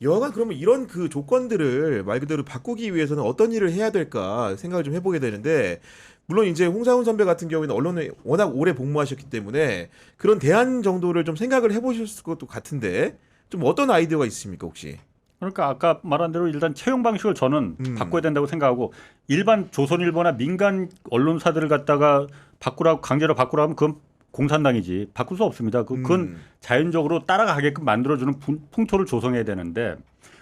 여하간 그러면 이런 그 조건들을 말 그대로 바꾸기 위해서는 어떤 일을 해야 될까 생각을 좀 해보게 되는데, 물론 이제 홍사훈 선배 같은 경우에는 언론에 워낙 오래 복무하셨기 때문에 그런 대안 정도를 좀 생각을 해보셨을 것도 같은데, 좀 어떤 아이디어가 있습니까 혹시? 그러니까 아까 말한 대로 일단 채용 방식을 저는 바꿔야 음, 된다고 생각하고 일반 조선일보나 민간 언론사들을 갖다가 바꾸라고 강제로 바꾸라고 하면 그건 공산당이지 바꿀 수 없습니다. 그건 음, 자연적으로 따라가게끔 만들어주는 풍토를 조성해야 되는데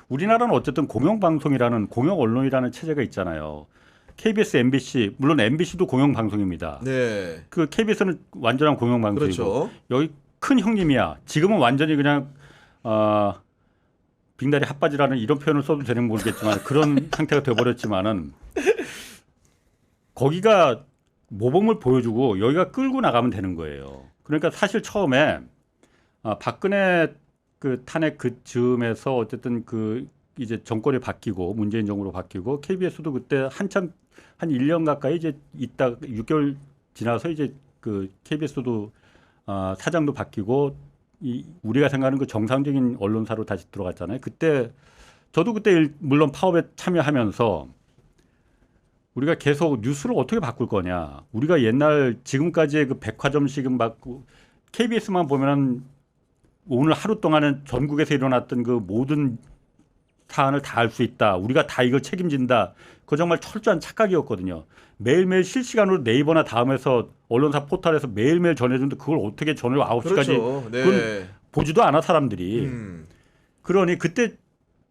우리나라는 어쨌든 공영방송이라는 공영언론이라는 체제가 있잖아요. KBS, MBC 물론 MBC도 공영방송입니다. 네, 그 KBS는 완전한 공영방송이고 그렇죠. 여기 큰 형님이야. 지금은 완전히 그냥 빙다리 핫바지라는 이런 표현을 써도 되는 모르겠지만 그런 상태가 돼버렸지만은 거기가 모범을 보여주고 여기가 끌고 나가면 되는 거예요. 그러니까 사실 처음에 박근혜 그 탄핵 그 즈음에서 어쨌든 그 이제 정권이 바뀌고 문재인 정부로 바뀌고 KBS도 그때 한참 한 1년 가까이 이제 있다 6개월 지나서 이제 그 KBS도 사장도 바뀌고 우리가 생각하는 그 정상적인 언론사로 다시 들어갔잖아요. 그때 저도 그때 물론 파업에 참여하면서 우리가 계속 뉴스를 어떻게 바꿀 거냐. 우리가 옛날 지금까지의 그 백화점식은 막 KBS만 보면은 오늘 하루 동안은 전국에서 일어났던 그 모든 사안을 다 알 수 있다. 우리가 다 이걸 책임진다. 그 정말 철저한 착각이었거든요. 매일매일 실시간으로 네이버나 다음에서 언론사 포털에서 매일매일 전해주는데 그걸 어떻게 저녁 9시까지 그렇죠. 그건 네. 보지도 않아 사람들이. 음. 그러니 그때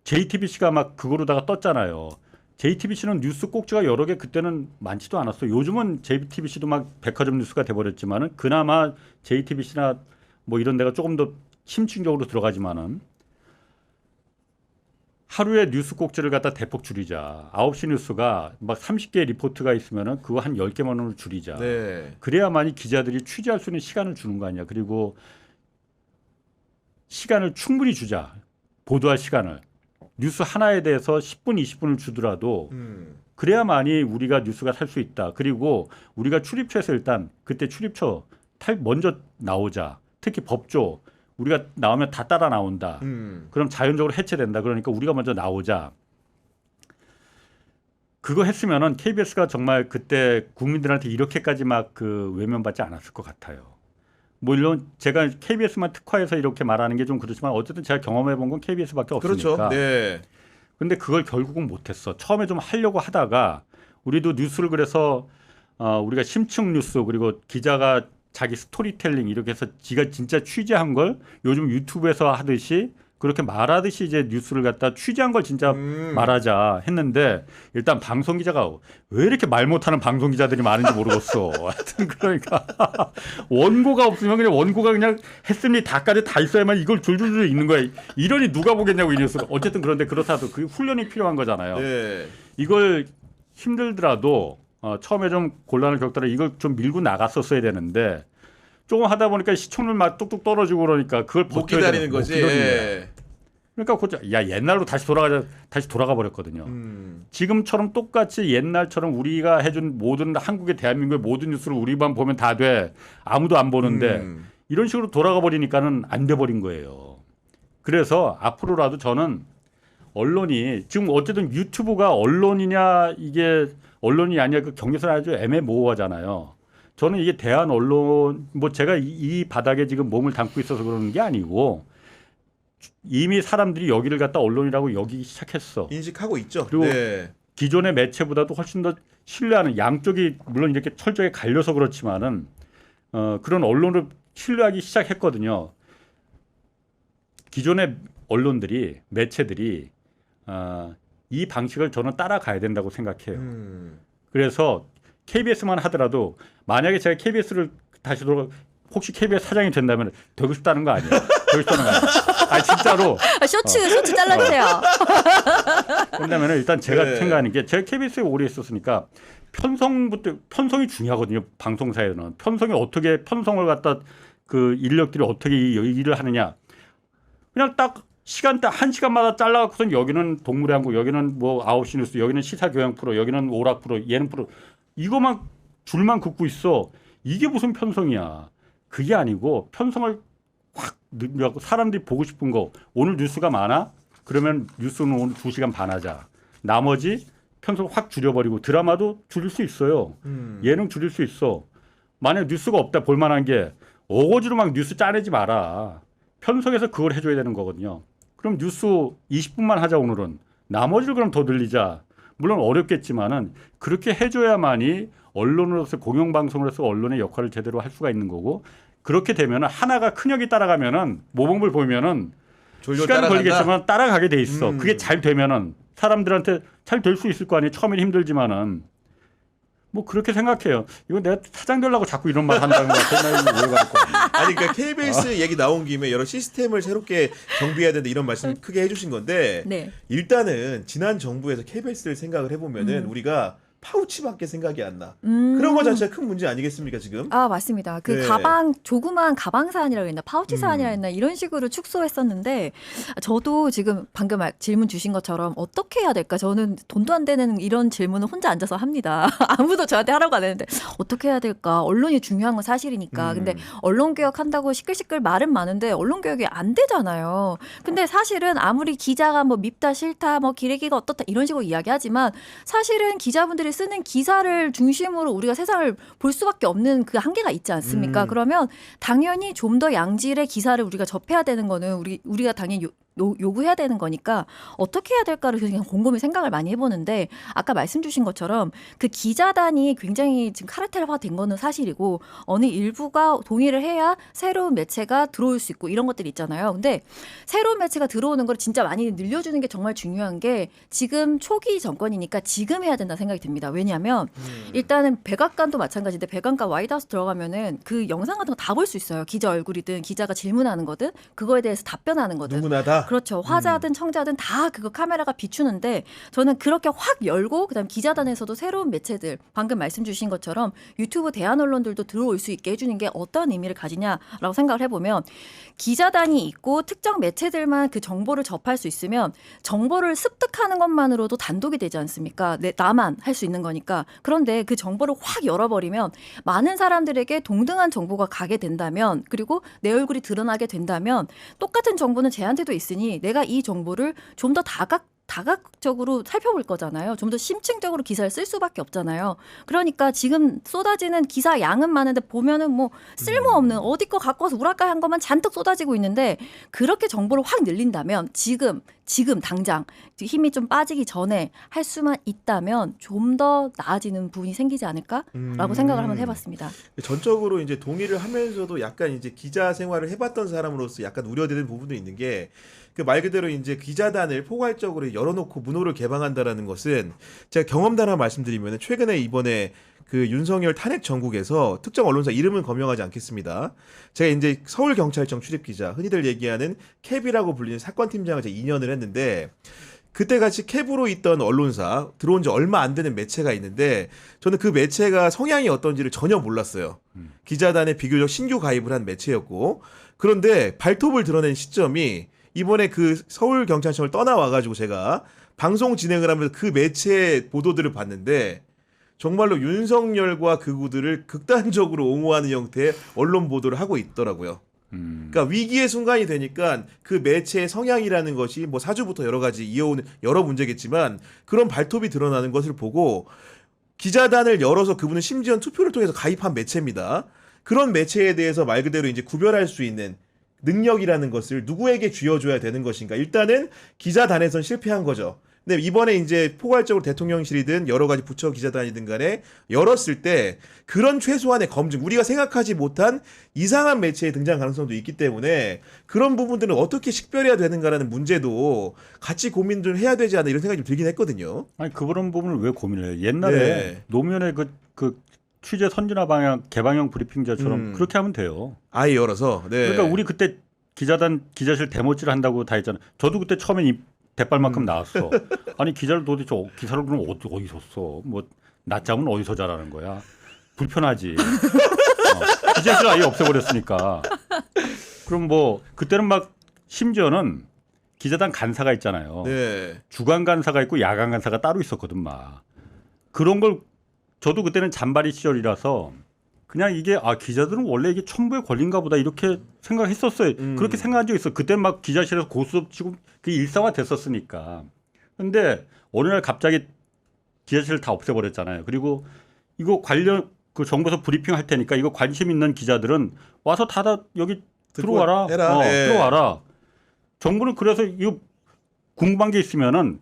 JTBC가 막 그거로다가 떴잖아요. JTBC는 뉴스 꼭지가 여러 개 그때는 많지도 않았어요. 요즘은 JTBC도 막 백화점 뉴스가 돼버렸지만은 그나마 JTBC나 뭐 이런 데가 조금 더 심층적으로 들어가지만은 하루에 뉴스 꼭지를 갖다 대폭 줄이자. 9시 뉴스가 막 30개 리포트가 있으면은 그거 한 10개만으로 줄이자. 네. 그래야만이 기자들이 취재할 수 있는 시간을 주는 거 아니야. 그리고 시간을 충분히 주자. 보도할 시간을. 뉴스 하나에 대해서 10분, 20분을 주더라도 음. 그래야만이 우리가 뉴스가 살 수 있다. 그리고 우리가 출입처에서 일단 그때 출입처 먼저 나오자. 특히 법조 우리가 나오면 다 따라 나온다. 음. 그럼 자연적으로 해체된다. 그러니까 우리가 먼저 나오자. 그거 했으면은 KBS가 정말 그때 국민들한테 이렇게까지 막 그 외면받지 않았을 것 같아요. 물론 제가 KBS만 특화해서 이렇게 말하는 게 좀 그렇지만 어쨌든 제가 경험해 본 건 KBS밖에 그렇죠. 없으니까. 네. 근데 그걸 결국은 못했어. 처음에 좀 하려고 하다가 우리도 뉴스를 그래서 우리가 심층 뉴스 그리고 기자가 자기 스토리텔링 이렇게 해서 지가 진짜 취재한 걸 요즘 유튜브에서 하듯이 그렇게 말하듯이 이제 뉴스를 갖다 취재한 걸 진짜 음. 말하자 했는데 일단 방송 기자가 왜 이렇게 말 못하는 방송 기자들이 많은지 모르겠어. 하여튼 그러니까 원고가 없으면 그냥 원고가 그냥 했으니 다까지 다 있어야만 이걸 줄줄줄 읽는 거야. 이러니 누가 보겠냐고 이 뉴스를. 어쨌든 그런데 그렇다도 그 훈련이 필요한 거잖아요. 네. 이걸 힘들더라도 처음에 좀 곤란을 겪더라도 이걸 좀 밀고 나갔었어야 되는데 조금 하다 보니까 시청률 막 뚝뚝 떨어지고 그러니까 그걸 못 버텨야 기다리는 되는 못 거지. 기다리는 거야. 예. 그러니까 야 옛날로 다시 돌아가 버렸거든요. 음. 지금처럼 똑같이 옛날처럼 우리가 해준 모든 한국의 대한민국의 모든 뉴스를 우리만 보면 다 돼. 아무도 안 보는데 음. 이런 식으로 돌아가 버리니까는 안 돼 버린 거예요. 그래서 앞으로라도 저는 언론이 지금 어쨌든 유튜브가 언론이냐 이게 언론이 아니야 그 경계선 아주 애매모호하잖아요. 저는 이게 대한 언론 뭐 제가 이 바닥에 지금 몸을 담고 있어서 그러는 게 아니고 이미 사람들이 여기를 갖다 언론이라고 여기기 시작했어. 인식하고 있죠. 그리고 네. 기존의 매체보다도 훨씬 더 신뢰하는 양쪽이 물론 이렇게 철저히 갈려서 그렇지만은 그런 언론을 신뢰하기 시작했거든요. 기존의 언론들이 매체들이 이 방식을 저는 따라가야 된다고 생각해요. 음. 그래서 KBS만 하더라도 만약에 제가 KBS를 다시 돌아 혹시 KBS 사장이 된다면 되고 싶다는 거 아니에요? 되고 싶다는 거 아니에요? 아 진짜로. 쇼츠 잘라주세요. 왜냐면 일단 제가 네. 생각하는 게 제가 KBS에 오래 있었으니까 편성이 중요하거든요. 방송사에는 편성을 갖다 그 인력들이 어떻게 이 일을 하느냐. 그냥 딱 시간대 1시간마다 잘라갖고선 여기는 동물의 한국, 여기는 뭐 9시 뉴스, 여기는 시사교양 프로, 여기는 오락 프로, 예능 프로 이거만 줄만 긋고 있어. 이게 무슨 편성이야. 그게 아니고 편성을 확 늘려갖고 사람들이 보고 싶은 거 오늘 뉴스가 많아? 그러면 뉴스는 오늘 2시간 반 하자. 나머지 편성 확 줄여버리고 드라마도 줄일 수 있어요. 예능 줄일 수 있어. 만약 뉴스가 없다 볼만한 게 어거지로 막 뉴스 짜내지 마라. 편성해서 그걸 해줘야 되는 거거든요. 그럼 뉴스 20분만 하자 오늘은. 나머지를 그럼 더 늘리자. 물론 어렵겠지만은 그렇게 해줘야만이 언론으로서 공영방송으로서 언론의 역할을 제대로 할 수가 있는 거고 그렇게 되면은 하나가 큰형이 따라가면은 모범을 보면은 졸졸 시간 따라간다? 걸리겠지만 따라가게 돼 있어. 그게 잘 되면은 사람들한테 잘 될 수 있을 거 아니에요. 처음엔 힘들지만은 뭐 그렇게 생각해요. 이거 내가 사장 되려고 자꾸 이런 말 한다는 거 같아. 나 이거 오해가 될 거 같아. 아니 그러니까 KBS 얘기 나온 김에 여러 시스템을 새롭게 정비해야 된다 이런 말씀 크게 해주신 건데 네. 일단은 지난 정부에서 KBS를 생각을 해보면은 우리가 파우치밖에 생각이 안 나. 그런 거 자체가 큰 문제 아니겠습니까 지금? 아, 맞습니다. 그 네. 가방, 조그만 가방 사안이라고 했나, 파우치 사안이라고 했나, 이런 식으로 축소했었는데, 저도 지금 방금 질문 주신 것처럼 어떻게 해야 될까? 저는 돈도 안 되는 이런 질문을 혼자 앉아서 합니다. 아무도 저한테 하라고 안 했는데, 어떻게 해야 될까? 언론이 중요한 건 사실이니까. 근데 언론 개혁한다고 시끌시끌 말은 많은데, 언론 개혁이 안 되잖아요. 근데 사실은 아무리 기자가 뭐 밉다, 싫다, 뭐 기레기가 어떻다, 이런 식으로 이야기하지만, 사실은 기자분들이 쓰는 기사를 중심으로 우리가 세상을 볼 수밖에 없는 그 한계가 있지 않습니까? 그러면 당연히 좀 더 양질의 기사를 우리가 접해야 되는 거는 우리가 당연히 요구해야 되는 거니까 어떻게 해야 될까를 그냥 곰곰이 생각을 많이 해보는데 아까 말씀 주신 것처럼 그 기자단이 굉장히 지금 카르텔화된 거는 사실이고 어느 일부가 동의를 해야 새로운 매체가 들어올 수 있고 이런 것들이 있잖아요. 근데 새로운 매체가 들어오는 걸 진짜 많이 늘려주는 게 정말 중요한 게 지금 초기 정권이니까 지금 해야 된다 생각이 듭니다. 왜냐하면 일단은 백악관도 마찬가지인데 백악관 와이드하우스 들어가면은 그 영상 같은 거 다 볼 수 있어요. 기자 얼굴이든 기자가 질문하는 거든 그거에 대해서 답변하는 거든. 누구나 다. 그렇죠. 화자든 청자든 다 그거 카메라가 비추는데 저는 그렇게 확 열고 그다음 기자단에서도 새로운 매체들 방금 말씀 주신 것처럼 유튜브 대한 언론들도 들어올 수 있게 해주는 게 어떤 의미를 가지냐라고 생각을 해보면 기자단이 있고 특정 매체들만 그 정보를 접할 수 있으면 정보를 습득하는 것만으로도 단독이 되지 않습니까? 나만 할 수 있는 거니까. 그런데 그 정보를 확 열어버리면 많은 사람들에게 동등한 정보가 가게 된다면 그리고 내 얼굴이 드러나게 된다면 똑같은 정보는 쟤한테도 있으니 내가 이 정보를 좀 더 다각적으로 살펴볼 거잖아요. 좀 더 심층적으로 기사를 쓸 수밖에 없잖아요. 그러니까 지금 쏟아지는 기사 양은 많은데 보면은 뭐 쓸모없는 어디 거 갖고 와서 우라카이 한 것만 잔뜩 쏟아지고 있는데 그렇게 정보를 확 늘린다면 지금 당장 힘이 좀 빠지기 전에 할 수만 있다면 좀 더 나아지는 부분이 생기지 않을까라고 생각을 한번 해봤습니다. 전적으로 이제 동의를 하면서도 약간 이제 기자 생활을 해봤던 사람으로서 약간 우려되는 부분도 있는 게 그 말 그대로 이제 기자단을 포괄적으로 열어놓고 문호를 개방한다라는 것은 제가 경험담 하나 말씀드리면 최근에 이번에 그 윤석열 탄핵 전국에서 특정 언론사 이름은 거명하지 않겠습니다. 제가 이제 서울경찰청 출입기자 흔히들 얘기하는 캡이라고 불리는 사건팀장을 제가 2년을 했는데 그때 같이 캡으로 있던 언론사 들어온 지 얼마 안 되는 매체가 있는데 저는 그 매체가 성향이 어떤지를 전혀 몰랐어요. 기자단에 비교적 신규 가입을 한 매체였고 그런데 발톱을 드러낸 시점이 이번에 그 서울경찰청을 떠나와가지고 제가 방송 진행을 하면서 그 매체 보도들을 봤는데 정말로 윤석열과 극우들을 극단적으로 옹호하는 형태의 언론 보도를 하고 있더라고요. 그러니까 위기의 순간이 되니까 그 매체의 성향이라는 것이 뭐 사주부터 여러 가지 이어오는 여러 문제겠지만 그런 발톱이 드러나는 것을 보고 기자단을 열어서 그분은 심지어 투표를 통해서 가입한 매체입니다. 그런 매체에 대해서 말 그대로 이제 구별할 수 있는 능력이라는 것을 누구에게 쥐어줘야 되는 것인가? 일단은 기자단에선 실패한 거죠. 근데 이번에 이제 포괄적으로 대통령실이든 여러 가지 부처 기자단이든 간에 열었을 때 그런 최소한의 검증, 우리가 생각하지 못한 이상한 매체의 등장 가능성도 있기 때문에 그런 부분들은 어떻게 식별해야 되는가라는 문제도 같이 고민 좀 해야 되지 않나 이런 생각이 좀 들긴 했거든요. 아니 그런 부분을 왜 고민을 해요? 옛날에 네. 노무현의 그 취재 선진화 방향 개방형 브리핑자처럼 그렇게 하면 돼요. 아예 열어서. 네. 그러니까 우리 그때 기자실 데모질 한다고 다 했잖아요. 저도 그때 처음엔 대빨만큼 나왔어. 아니 기자를 도대체 기사를 그럼 어디서 써? 뭐 낮잠은 어디서 자라는 거야? 불편하지. 기자실 아예 없애버렸으니까. 그럼 뭐 그때는 막 심지어는 기자단 간사가 있잖아요. 네. 주간 간사가 있고 야간 간사가 따로 있었거든 막. 그런 걸 저도 그때는 잔바리 시절이라서 그냥 이게 기자들은 원래 이게 천부의 권리인가 보다 이렇게 생각했었어요. 그렇게 생각한 적 있어. 그때 막 기자실에서 고스톱 치고 그게 일상화 됐었으니까. 근데 어느 날 갑자기 기자실을 다 없애버렸잖아요. 그리고 이거 관련 그 정부에서 브리핑 할 테니까 이거 관심 있는 기자들은 와서 다 여기 들어와라. 해라. 예. 들어와라. 정부는 그래서 이거 궁금한 게 있으면은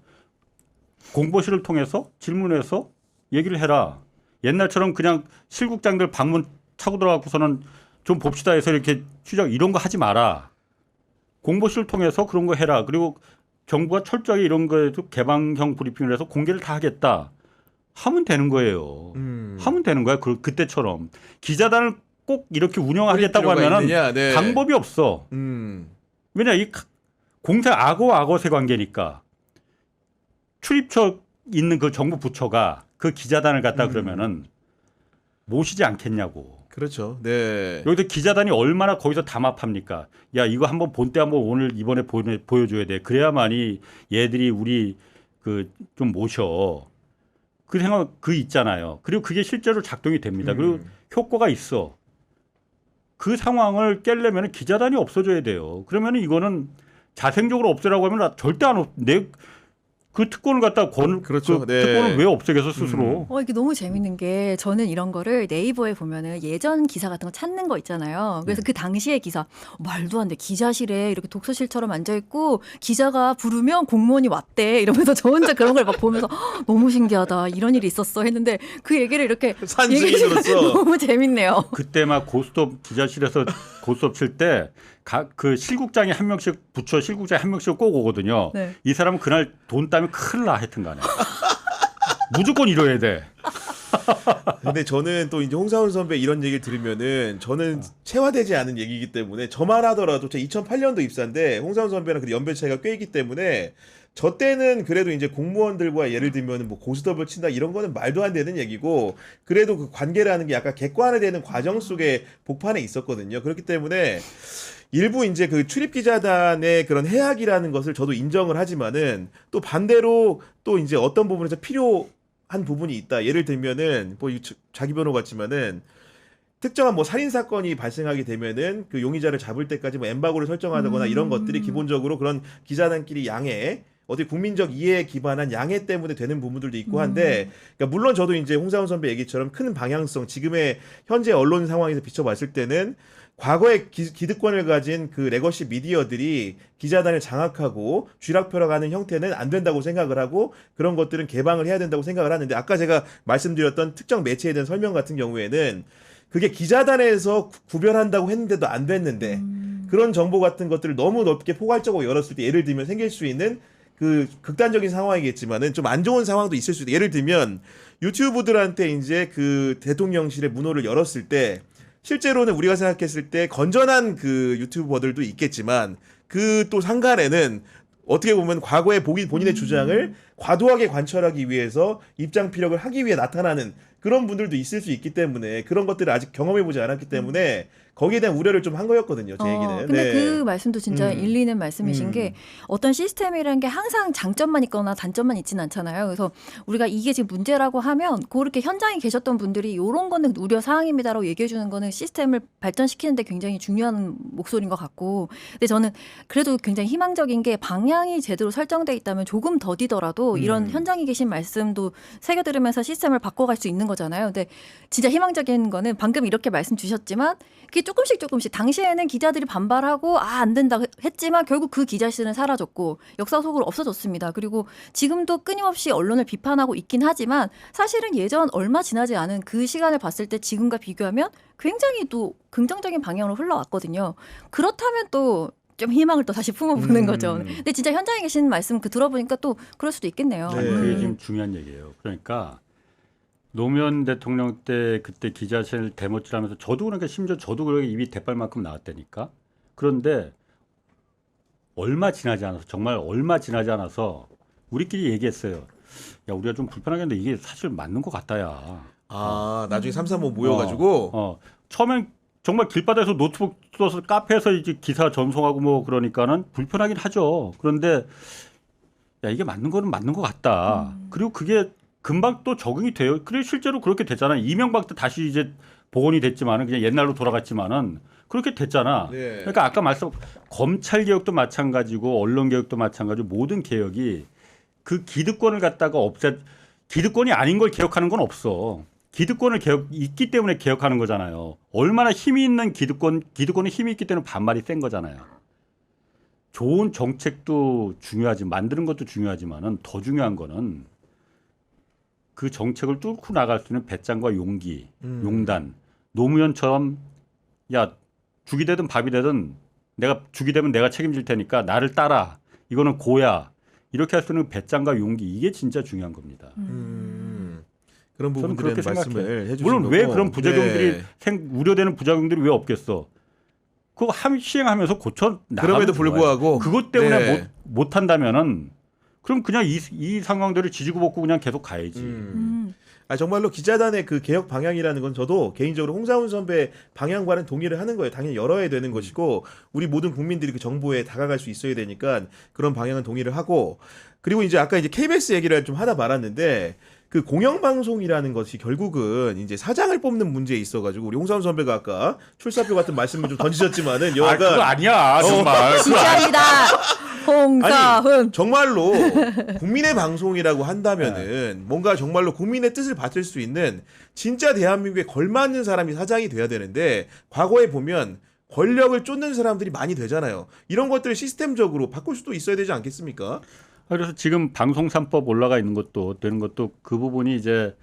공보실을 통해서 질문해서 얘기를 해라. 옛날처럼 그냥 실국장들 방문 차고 들어가고서는 좀 봅시다 해서 이렇게 취재 이런 거 하지 마라. 공보실을 통해서 그런 거 해라. 그리고 정부가 철저하게 이런 거에도 개방형 브리핑을 해서 공개를 다 하겠다. 하면 되는 거예요. 하면 되는 거야. 그때처럼. 기자단을 꼭 이렇게 운영하겠다고 하면은 네. 방법이 없어. 왜냐 이 공사 악어세 관계니까 출입처 있는 그 정부 부처가 그 기자단을 갖다 그러면은 모시지 않겠냐고. 그렇죠. 네. 여기서 기자단이 얼마나 거기서 담합합니까? 야 이거 한번 본 때 한번 오늘 이번에 보여줘야 돼. 그래야만이 얘들이 우리 그 좀 모셔. 그 생각 그 있잖아요. 그리고 그게 실제로 작동이 됩니다. 그리고 효과가 있어. 그 상황을 깨려면 기자단이 없어져야 돼요. 그러면 이거는 자생적으로 없애라고 하면 절대 그 특권을 갖다 그렇죠. 그 네. 특권을 왜 없애겠어 스스로? 이게 너무 재밌는 게 저는 이런 거를 네이버에 보면은 예전 기사 같은 거 찾는 거 있잖아요. 그래서 그 당시의 기사 말도 안 돼. 기자실에 이렇게 독서실처럼 앉아 있고 기자가 부르면 공무원이 왔대 이러면서 저 혼자 그런 걸 막 보면서 너무 신기하다. 이런 일이 있었어 했는데 그 얘기를 이렇게 산증인으로서 너무 재밌네요. 그때 막 고스톱 기자실에서 고스톱 칠 때 그 실국장이 한 명씩 부처 실국장이 한 명씩 꼭 오거든요. 네. 이 사람은 그날 돈 따면 큰일 나 하여튼간에 무조건 이뤄야 돼. 근데 저는 또 이제 홍사훈 선배 이런 얘기를 들으면은 저는 체화되지 않은 얘기이기 때문에 저만 하더라도 제가 2008년도 입사인데 홍사훈 선배랑 그 연배 차이가 꽤 있기 때문에 저 때는 그래도 이제 공무원들과 예를 들면 뭐 고스톱을 친다 이런 거는 말도 안 되는 얘기고 그래도 그 관계라는 게 약간 객관화되는 과정 속에 복판에 있었거든요. 그렇기 때문에 일부 이제 그 출입 기자단의 그런 해악이라는 것을 저도 인정을 하지만은 또 반대로 또 이제 어떤 부분에서 필요한 부분이 있다. 예를 들면은 뭐 자기 변호 같지만은 특정한 뭐 살인 사건이 발생하게 되면은 그 용의자를 잡을 때까지 뭐 엠바고를 설정하거나 이런 것들이 기본적으로 그런 기자단끼리 양해 어떻게 국민적 이해에 기반한 양해 때문에 되는 부분들도 있고 한데 그러니까 물론 저도 이제 홍사훈 선배 얘기처럼 큰 방향성 지금의 현재 언론 상황에서 비춰봤을 때는 과거에 기득권을 가진 그 레거시 미디어들이 기자단을 장악하고 쥐락펴락하는 형태는 안 된다고 생각을 하고 그런 것들은 개방을 해야 된다고 생각을 하는데 아까 제가 말씀드렸던 특정 매체에 대한 설명 같은 경우에는 그게 기자단에서 구별한다고 했는데도 안 됐는데 그런 정보 같은 것들을 너무 넓게 포괄적으로 열었을 때 예를 들면 생길 수 있는 그 극단적인 상황이겠지만은 좀 안 좋은 상황도 있을 수 있다. 예를 들면 유튜브들한테 이제 그 대통령실의 문호를 열었을 때 실제로는 우리가 생각했을 때 건전한 그 유튜버들도 있겠지만 그 또 상간에는 어떻게 보면 과거에 본인의 주장을 과도하게 관철하기 위해서 입장 피력을 하기 위해 나타나는 그런 분들도 있을 수 있기 때문에 그런 것들을 아직 경험해보지 않았기 때문에 거기에 대한 우려를 좀 한 거였거든요. 제 얘기는. 근데 네. 그 말씀도 진짜 일리 있는 말씀이신 게 어떤 시스템이라는 게 항상 장점만 있거나 단점만 있지는 않잖아요. 그래서 우리가 이게 지금 문제라고 하면 그렇게 현장에 계셨던 분들이 이런 거는 우려 사항입니다라고 얘기해 주는 거는 시스템을 발전시키는 데 굉장히 중요한 목소리인 것 같고 근데 저는 그래도 굉장히 희망적인 게 방향이 제대로 설정돼 있다면 조금 더디더라도 이런 현장에 계신 말씀도 새겨 들으면서 시스템을 바꿔갈 수 있는 거잖아요. 근데 진짜 희망적인 거는 방금 이렇게 말씀 주셨지만 그게 조금씩 당시에는 기자들이 반발하고 안 된다 했지만 결국 그 기자실은 사라졌고 역사 속으로 없어졌습니다. 그리고 지금도 끊임없이 언론을 비판하고 있긴 하지만 사실은 예전 얼마 지나지 않은 그 시간을 봤을 때 지금과 비교하면 굉장히 또 긍정적인 방향으로 흘러왔거든요. 그렇다면 또 좀 희망을 또 다시 품어보는 거죠. 근데 진짜 현장에 계신 말씀 들어보니까 또 그럴 수도 있겠네요. 네. 그게 지금 중요한 얘기예요. 그러니까 노무현 대통령 때 그때 기자실 대모질하면서 저도 그러니까 심지어 저도 그렇게 입이 대빨만큼 나왔다니까. 그런데 얼마 지나지 않아서 정말 얼마 지나지 않아서 우리끼리 얘기했어요. 야 우리가 좀 불편하겠는데 이게 사실 맞는 것 같다야. 나중에 335 모여가지고 처음엔 정말 길바닥에서 노트북 써서 카페에서 이제 기사 전송하고 뭐 그러니까는 불편하긴 하죠. 그런데 야 이게 맞는 거는 맞는 것 같다. 그리고 그게 금방 또 적응이 돼요. 그래 실제로 그렇게 됐잖아요. 이명박 때 다시 이제 복원이 됐지만은 그냥 옛날로 돌아갔지만은 그렇게 됐잖아. 네. 그러니까 아까 말씀 검찰 개혁도 마찬가지고 언론 개혁도 마찬가지고 모든 개혁이 그 기득권을 갖다가 기득권이 아닌 걸 개혁하는 건 없어. 기득권을 있기 때문에 개혁하는 거잖아요. 얼마나 힘이 있는 기득권에 힘이 있기 때문에 반발이 센 거잖아요. 좋은 정책도 중요하지, 만드는 것도 중요하지만은 더 중요한 거는 그 정책을 뚫고 나갈 수 있는 배짱과 용기, 용단. 노무현처럼 야 죽이 되든 밥이 되든 내가 죽이 되면 내가 책임질 테니까 나를 따라. 이거는 고야. 이렇게 할 수 있는 배짱과 용기 이게 진짜 중요한 겁니다. 그런 저는 부분들에 그렇게 말씀을 생각해요. 해주신 물론 거고. 왜 그런 부작용들이 네. 우려되는 부작용들이 왜 없겠어? 그거 시행하면서 고쳐 나가면 그럼에도 좋아요. 불구하고 그것 때문에 네. 못 한다면은 그럼 그냥 이 상황들을 지지고 볶고 그냥 계속 가야지. 정말로 기자단의 그 개혁 방향이라는 건 저도 개인적으로 홍사훈 선배 방향과는 동의를 하는 거예요. 당연히 열어야 되는 것이고 우리 모든 국민들이 그 정보에 다가갈 수 있어야 되니까 그런 방향은 동의를 하고 그리고 이제 아까 이제 KBS 얘기를 좀 하다 말았는데 그 공영방송이라는 것이 결국은 이제 사장을 뽑는 문제에 있어가지고 우리 홍사훈 선배가 아까 출사표 같은 말씀을 좀 던지셨지만은 그거 여하가 아니야 정말. 진짜입니다. 홍사훈. 정말로 국민의 방송이라고 한다면은 뭔가 정말로 국민의 뜻을 받들 수 있는 진짜 대한민국에 걸맞는 사람이 사장이 돼야 되는데 과거에 보면 권력을 쫓는 사람들이 많이 되잖아요. 이런 것들을 시스템적으로 바꿀 수도 있어야 되지 않겠습니까? 그래서 지금 방송 3법 올라가 있는 것도 되는 것도 그 부분이 이제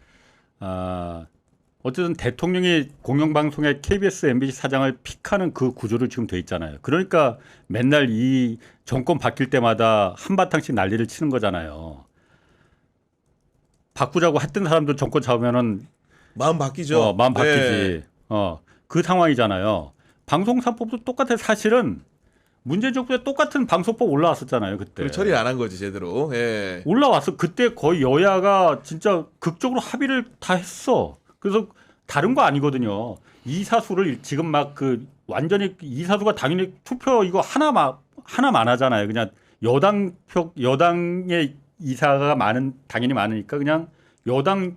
어쨌든 대통령이 공영방송의 KBS, MBC 사장을 픽하는 그 구조로 지금 돼 있잖아요. 그러니까 맨날 이 정권 바뀔 때마다 한바탕씩 난리를 치는 거잖아요. 바꾸자고 했던 사람들 정권 잡으면은 마음 바뀌죠. 마음 바뀌지. 네. 그 상황이잖아요. 방송 3법도 똑같아. 사실은 문재인 정부에 똑같은 방송법 올라왔었잖아요. 그때. 그리고 처리 안 한 거지 제대로. 예. 올라왔어. 그때 거의 여야가 진짜 극적으로 합의를 다 했어. 그래서 다른 거 아니거든요. 이사수를 지금 막 그 완전히 이사수가 당연히 투표 이거 하나만 하잖아요. 그냥 여당의 이사가 당연히 많으니까 그냥 여당이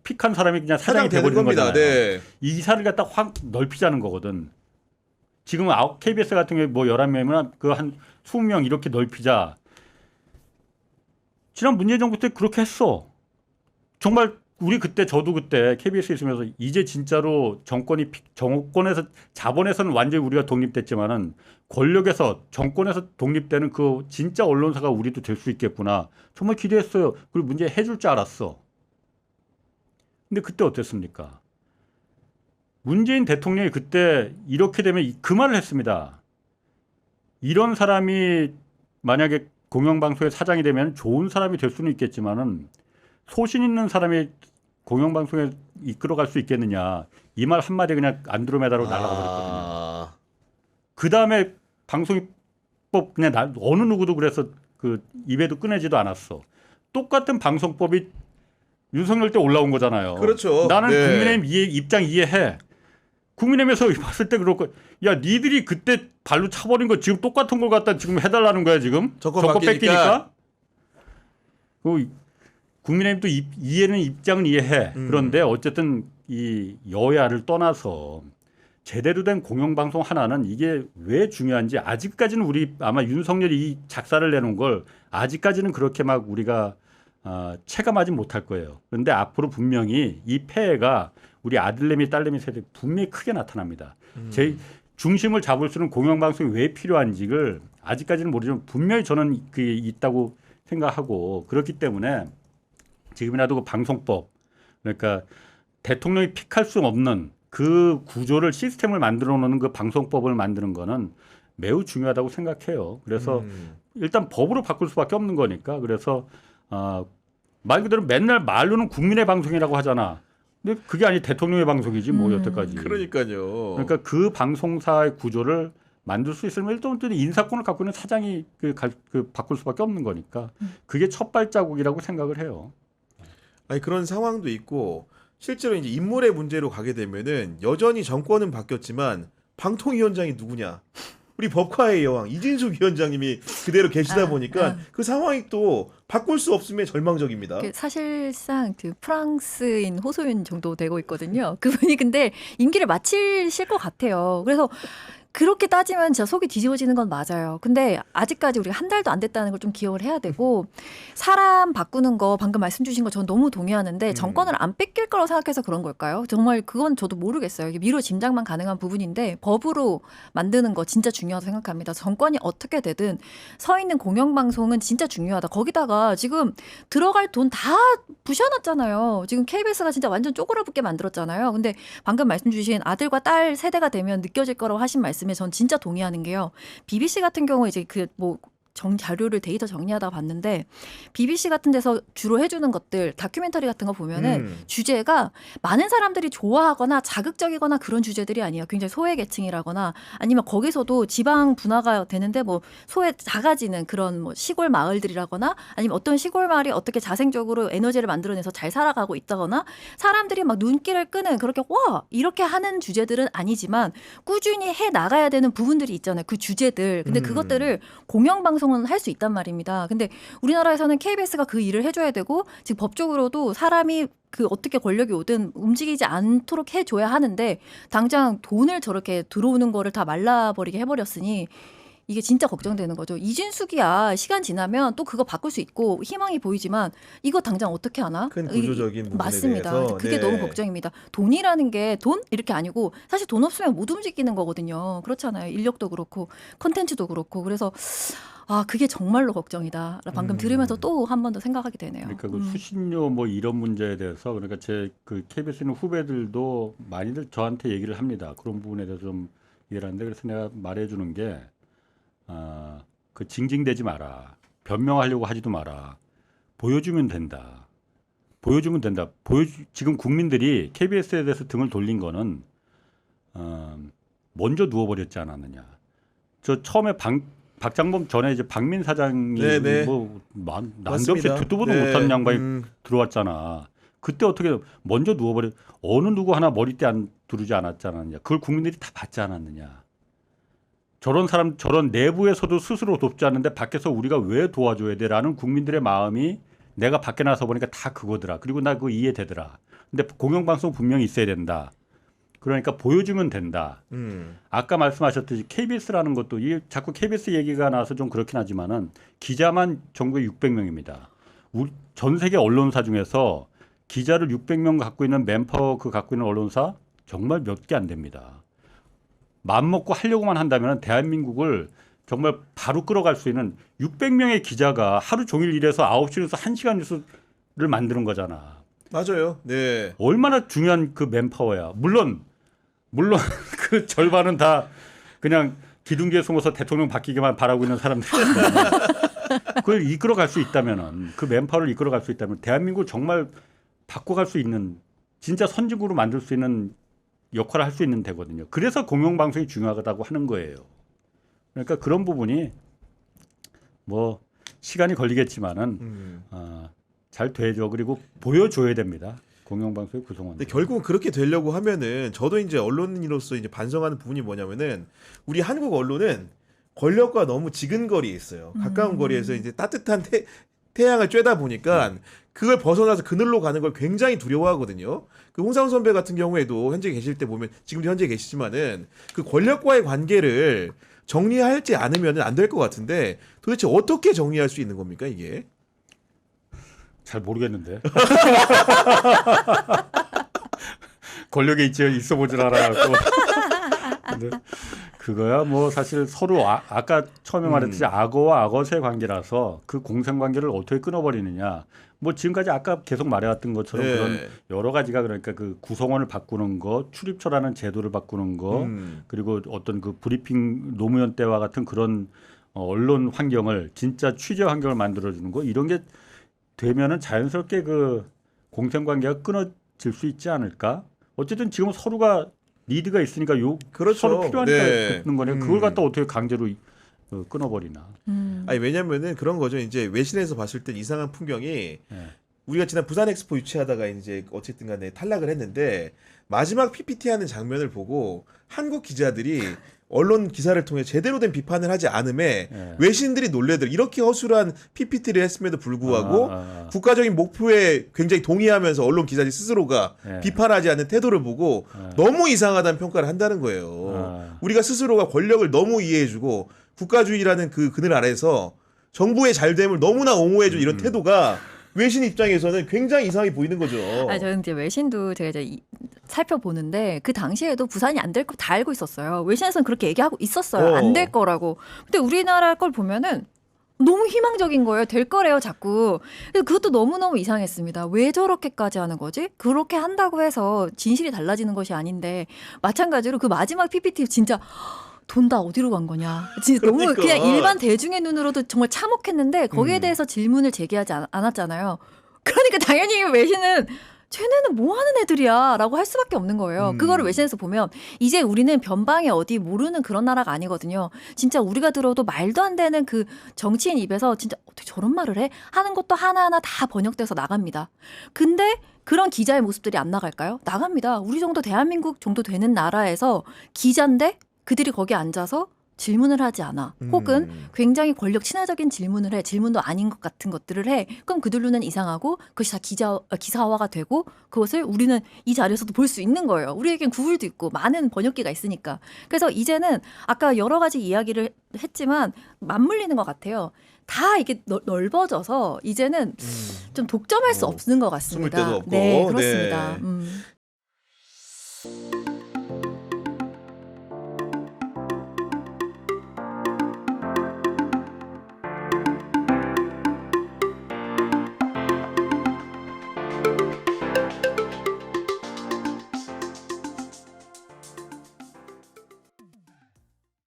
픽한 사람이 그냥 사장이 되는 돼버리는 겁니다. 거잖아요. 네. 이사를 갖다 확 넓히자는 거거든. 지금 KBS 같은 경우에 뭐 11명이면 그 한 20명 이렇게 넓히자. 지난 문재인 정부 때 그렇게 했어. 정말 저도 그때 KBS에 있으면서 이제 진짜로 정권에서 자본에서는 완전히 우리가 독립됐지만은 권력에서 정권에서 독립되는 그 진짜 언론사가 우리도 될 수 있겠구나. 정말 기대했어요. 그리고 문제 해줄 줄 알았어. 근데 그때 어땠습니까? 문재인 대통령이 그때 이렇게 되면 그 말을 했습니다. 이런 사람이 만약에 공영방송의 사장이 되면 좋은 사람이 될 수는 있겠지만은 소신 있는 사람이 공영방송에 이끌어갈 수 있겠느냐. 이 말 한마디에 그냥 안드로메다로 날아가 버렸거든요. 그 다음에 방송법 그냥 어느 누구도 그래서 그 입에도 꺼내지도 않았어. 똑같은 방송법이 윤석열 때 올라온 거잖아요. 그렇죠. 나는 네. 국민의힘 입장 이해해. 국민의힘에서 봤을 때 그렇고 야 니들이 그때 발로 차버린 거 지금 똑같은 걸 갖다 지금 해달라는 거야 지금 정권 뺏기니까 바뀌니까? 국민의힘도 이해는 입장은 이해해. 그런데 어쨌든 이 여야를 떠나서 제대로 된 공영방송 하나는 이게 왜 중요한지 아직까지는 우리 아마 윤석열이 이 작사를 내놓은 걸 아직까지는 그렇게 막 우리가 체감하지 못할 거예요. 그런데 앞으로 분명히 이 폐해가 우리 아들내미 딸내미 세대 분명히 크게 나타납니다. 제 중심을 잡을 수 있는 공영방송이 왜 필요한지를 아직까지는 모르지만 분명히 저는 그게 있다고 생각하고 그렇기 때문에 지금이라도 그 방송법 그러니까 대통령이 픽할 수 없는 그 구조를 시스템을 만들어 놓는 그 방송법을 만드는 거는 매우 중요하다고 생각해요. 그래서 일단 법으로 바꿀 수밖에 없는 거니까 그래서 말 그대로 맨날 말로는 국민의 방송이라고 하잖아. 근데 그게 아니 대통령의 방송이지 뭐 여태까지. 그러니까요. 그러니까 그 방송사의 구조를 만들 수 있으면 일단 인사권을 갖고 있는 사장이 바꿀 수밖에 없는 거니까 그게 첫 발자국이라고 생각을 해요. 아니 그런 상황도 있고 실제로 이제 인물의 문제로 가게 되면은 여전히 정권은 바뀌었지만 방통위원장이 누구냐? 우리 법화의 여왕 이진숙 위원장님이 그대로 계시다 보니까 그 상황이 또 바꿀 수 없음에 절망적입니다. 사실상 그 프랑스인 호소연 정도 되고 있거든요. 그분이 근데 임기를 마치실 것 같아요. 그래서 그렇게 따지면 진짜 속이 뒤집어지는 건 맞아요. 근데 아직까지 우리가 한 달도 안 됐다는 걸 좀 기억을 해야 되고 사람 바꾸는 거 방금 말씀 주신 거 전 너무 동의하는데 정권을 안 뺏길 거라고 생각해서 그런 걸까요? 정말 그건 저도 모르겠어요. 이게 미루 짐작만 가능한 부분인데 법으로 만드는 거 진짜 중요하다고 생각합니다. 정권이 어떻게 되든 서 있는 공영방송은 진짜 중요하다. 거기다가 지금 들어갈 돈 다 부셔놨잖아요. 지금 KBS가 진짜 완전 쪼그라붙게 만들었잖아요. 근데 방금 말씀 주신 아들과 딸 세대가 되면 느껴질 거라고 하신 말씀에 전 진짜 동의하는 게요. BBC 같은 경우에 이제 자료를 데이터 정리하다가 봤는데 BBC 같은 데서 주로 해주는 것들 다큐멘터리 같은 거 보면은 주제가 많은 사람들이 좋아하거나 자극적이거나 그런 주제들이 아니에요. 굉장히 소외계층이라거나 아니면 거기서도 지방 분화가 되는데 뭐 소외 작아지는 그런 뭐 시골 마을들이라거나 아니면 어떤 시골 마을이 어떻게 자생적으로 에너지를 만들어내서 잘 살아가고 있다거나 사람들이 막 눈길을 끄는 그렇게 와 이렇게 하는 주제들은 아니지만 꾸준히 해 나가야 되는 부분들이 있잖아요. 그 주제들. 근데 그것들을 공영방송 할 수 있단 말입니다. 근데 우리나라에서는 KBS가 그 일을 해줘야 되고 지금 법적으로도 사람이 그 어떻게 권력이 오든 움직이지 않도록 해줘야 하는데 당장 돈을 저렇게 들어오는 거를 다 말라버리게 해버렸으니 이게 진짜 걱정되는 거죠. 이진숙이야 시간 지나면 또 그거 바꿀 수 있고 희망이 보이지만 이거 당장 어떻게 하나? 큰 구조적인 부분에 맞습니다. 대해서 그게 너무 걱정입니다. 돈이라는 게 돈? 이렇게 아니고 사실 돈 없으면 못 움직이는 거거든요. 그렇잖아요. 인력도 그렇고 컨텐츠도 그렇고 그래서 그게 정말로 걱정이다. 방금 들으면서 또 한 번 더 생각하게 되네요. 그러니까 그 수신료 뭐 이런 문제에 대해서 그러니까 제 그 KBS 있는 후배들도 많이들 저한테 얘기를 합니다. 그런 부분에 대해서 좀 얘기를 하는데 그래서 내가 말해주는 게 그 징징대지 마라. 변명하려고 하지도 마라. 보여주면 된다. 보여주면 된다. 지금 국민들이 KBS에 대해서 등을 돌린 거는 먼저 누워버렸지 않았느냐. 저 처음에 박장범 전에 이제 박민 사장이 네네. 뭐 난도 없이 맞습니다. 듣도 보도 네. 못하는 양반이 들어왔잖아. 그때 어떻게 먼저 누워버려 어느 누구 하나 머리띠 안 두르지 않았지 않았느냐. 그걸 국민들이 다 받지 않았느냐. 저런 사람 저런 내부에서도 스스로 돕지 않는데 밖에서 우리가 왜 도와줘야 돼라는 국민들의 마음이 내가 밖에 나서 보니까 다 그거더라. 그리고 나 그거 이해되더라. 근데 공영방송 분명히 있어야 된다. 그러니까 보여주면 된다. 아까 말씀하셨듯이 KBS라는 것도 자꾸 KBS 얘기가 나와서 좀 그렇긴 하지만은 기자만 전국에 600명입니다. 전 세계 언론사 중에서 기자를 600명 갖고 있는 맨파워 갖고 있는 언론사 정말 몇 개 안 됩니다. 마음 먹고 하려고만 한다면 대한민국을 정말 바로 끌어갈 수 있는 600명의 기자가 하루 종일 일해서 9시에서 1시간 뉴스를 만드는 거잖아. 맞아요. 네. 얼마나 중요한 그 맨파워야. 물론 그 절반은 다 그냥 기둥 뒤에 숨어서 대통령 바뀌기만 바라고 있는 사람들. 그걸 이끌어갈 수 있다면은 그 맨파워를 이끌어갈 수 있다면 대한민국을 정말 바꿔갈 수 있는 진짜 선진국으로 만들 수 있는 역할을 할 수 있는 데거든요. 그래서 공영방송이 중요하다고 하는 거예요. 그러니까 그런 부분이 뭐 시간이 걸리겠지만은 잘 되죠. 그리고 보여줘야 됩니다. 공영방송의 구성원. 근데 결국은 그렇게 되려고 하면은 저도 이제 언론인으로서 이제 반성하는 부분이 뭐냐면은 우리 한국 언론은 권력과 너무 지근거리에 있어요. 가까운 거리에서 이제 따뜻한 태양을 쬐다 보니까 그걸 벗어나서 그늘로 가는 걸 굉장히 두려워하거든요. 그 홍상훈 선배 같은 경우에도 현재 계실 때 보면 지금도 현재 계시지만은 그 권력과의 관계를 정리하지 않으면 안 될 것 같은데 도대체 어떻게 정리할 수 있는 겁니까 이게? 잘 모르겠는데. 권력에 있어 보질 않아갖고. 근데 그거야 뭐 사실 서로 아까 처음에 말했듯이 악어와 악어의 관계라서 그 공생 관계를 어떻게 끊어버리느냐. 뭐 지금까지 아까 계속 말해왔던 것처럼 네. 그런 여러 가지가 그러니까 그 구성원을 바꾸는 거, 출입처라는 제도를 바꾸는 거, 그리고 어떤 그 브리핑 노무현 때와 같은 그런 언론 환경을 진짜 취재 환경을 만들어주는 거 이런 게 되면은 자연스럽게 그 공생 관계가 끊어질 수 있지 않을까? 어쨌든 지금 서로가 리드가 있으니까 그렇죠. 서로 필요하니까 네. 끊는 거네. 그걸 갖다 어떻게 강제로 끊어버리나? 아니 왜냐면은 그런 거죠. 이제 외신에서 봤을 때 이상한 풍경이 우리가 지난 부산 엑스포 유치하다가 이제 어쨌든 간에 탈락을 했는데 마지막 PPT 하는 장면을 보고 한국 기자들이 언론 기사를 통해 제대로 된 비판을 하지 않음에 예. 외신들이 놀래들 이렇게 허술한 PPT를 했음에도 불구하고 국가적인 목표에 굉장히 동의하면서 언론 기자들 스스로가 예. 비판하지 않는 태도를 보고 너무 이상하다는 평가를 한다는 거예요. 우리가 스스로가 권력을 너무 이해해주고 국가주의라는 그 그늘 아래서 정부의 잘됨을 너무나 옹호해준 이런 태도가 외신 입장에서는 굉장히 이상하게 보이는 거죠. 아니, 저는 이제 외신도 제가 이제 살펴보는데 그 당시에도 부산이 안 될 거 다 알고 있었어요. 외신에서는 그렇게 얘기하고 있었어요. 안 될 거라고. 근데 우리나라 걸 보면은 너무 희망적인 거예요. 될 거래요, 자꾸. 그래서 그것도 너무너무 이상했습니다. 왜 저렇게까지 하는 거지? 그렇게 한다고 해서 진실이 달라지는 것이 아닌데 마찬가지로 그 마지막 PPT 진짜 돈 다 어디로 간 거냐. 진짜 너무 그러니까. 그냥 일반 대중의 눈으로도 정말 참혹했는데 거기에 대해서 질문을 제기하지 않았잖아요. 그러니까 당연히 외신은 쟤네는 뭐 하는 애들이야 라고 할 수밖에 없는 거예요. 그거를 외신에서 보면 이제 우리는 변방에 어디 모르는 그런 나라가 아니거든요. 진짜 우리가 들어도 말도 안 되는 그 정치인 입에서 진짜 어떻게 저런 말을 해? 하는 것도 하나하나 다 번역돼서 나갑니다. 근데 그런 기자의 모습들이 안 나갈까요? 나갑니다. 우리 정도 대한민국 정도 되는 나라에서 기자인데 그들이 거기 앉아서 질문을 하지 않아. 혹은 굉장히 권력 친화적인 질문을 해. 질문도 아닌 것 같은 것들을 해. 그럼 그들 눈은 이상하고 그것이 다 기사화가 되고 그것을 우리는 이 자리에서도 볼 수 있는 거예요. 우리에겐 구글도 있고 많은 번역기가 있으니까. 그래서 이제는 아까 여러 가지 이야기를 했지만 맞물리는 것 같아요. 다 이게 넓어져서 이제는 좀 독점할 수 없는 것 같습니다. 숨을 데도 없고. 네, 그렇습니다. 네.